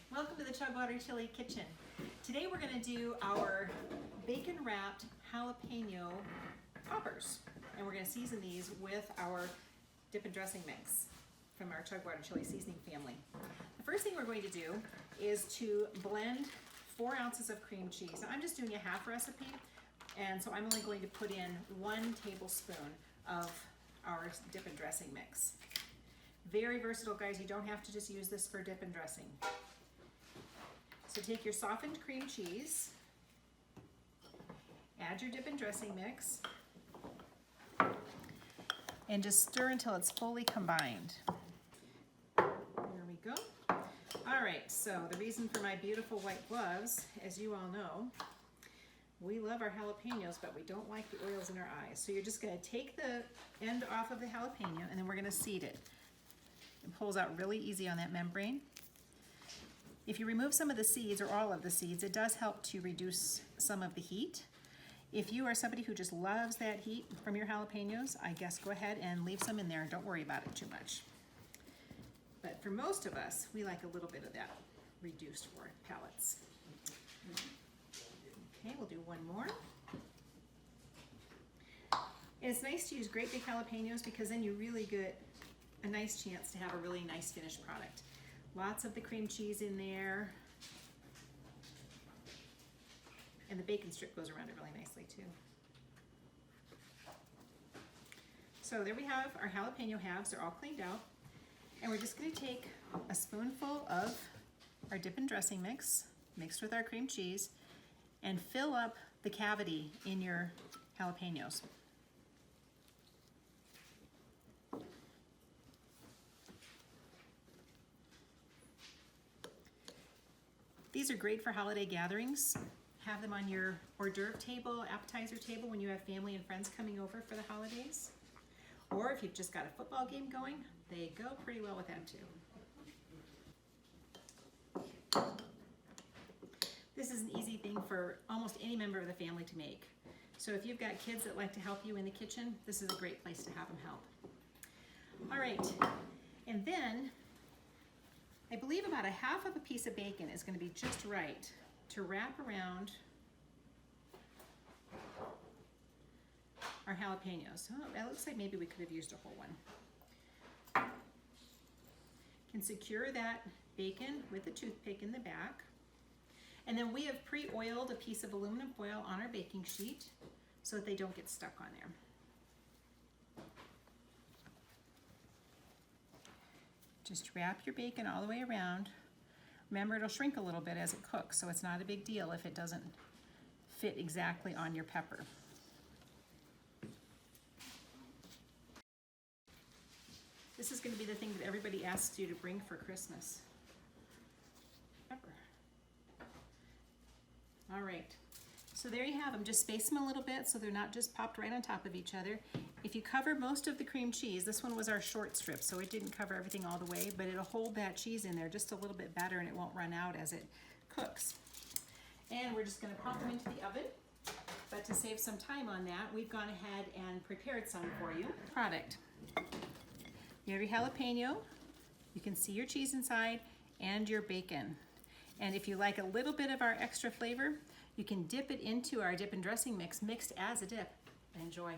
Welcome to the Chugwater Chili Kitchen. Today we're going to do our bacon wrapped jalapeno poppers, and we're going to season these with our dip and dressing mix from our Chugwater Chili seasoning family. The first thing we're going to do is to blend 4 ounces of cream cheese. Now, I'm just doing a half recipe, and so I'm only going to put in 1 tablespoon of our dip and dressing mix. Very versatile, guys. You don't have to just use this for dip and dressing. So take your softened cream cheese, add your dip and dressing mix, and just stir until it's fully combined. There we go. All right, so the reason for my beautiful white gloves, as you all know, we love our jalapenos, but we don't like the oils in our eyes. So you're just gonna take the end off of the jalapeno, and then we're gonna seed it. It pulls out really easy on that membrane. If you remove some of the seeds or all of the seeds, it does help to reduce some of the heat. If you are somebody who just loves that heat from your jalapenos, I guess go ahead and leave some in there and don't worry about it too much. But for most of us, we like a little bit of that reduced for palates. Okay, we'll do one more. And it's nice to use great big jalapenos because then you really get a nice chance to have a really nice finished product. Lots of the cream cheese in there. And the bacon strip goes around it really nicely too. So there we have our jalapeno halves. They're all cleaned out. And we're just going to take a spoonful of our dip and dressing mix, mixed with our cream cheese, and fill up the cavity in your jalapenos. These are great for holiday gatherings. Have them on your hors d'oeuvre table, appetizer table when you have family and friends coming over for the holidays. Or if you've just got a football game going, they go pretty well with that too. This is an easy thing for almost any member of the family to make. So if you've got kids that like to help you in the kitchen, this is a great place to have them help. All right, and then I believe about a half of a piece of bacon is going to be just right to wrap around our jalapenos. Oh, that looks like maybe we could have used a whole one. Can secure that bacon with a toothpick in the back. And then we have pre-oiled a piece of aluminum foil on our baking sheet so that they don't get stuck on there. Just wrap your bacon all the way around. Remember, it'll shrink a little bit as it cooks, so it's not a big deal if it doesn't fit exactly on your pepper. This is going to be the thing that everybody asks you to bring for Christmas. Pepper. All right. So there you have them. Just space them a little bit so they're not just popped right on top of each other. If you cover most of the cream cheese, this one was our short strip, so it didn't cover everything all the way, but it'll hold that cheese in there just a little bit better and it won't run out as it cooks. And we're just going to pop them into the oven. But to save some time on that, we've gone ahead and prepared some for you. Product. You have your jalapeno, you can see your cheese inside, and your bacon. And if you like a little bit of our extra flavor, you can dip it into our dip and dressing mix mixed as a dip. Enjoy.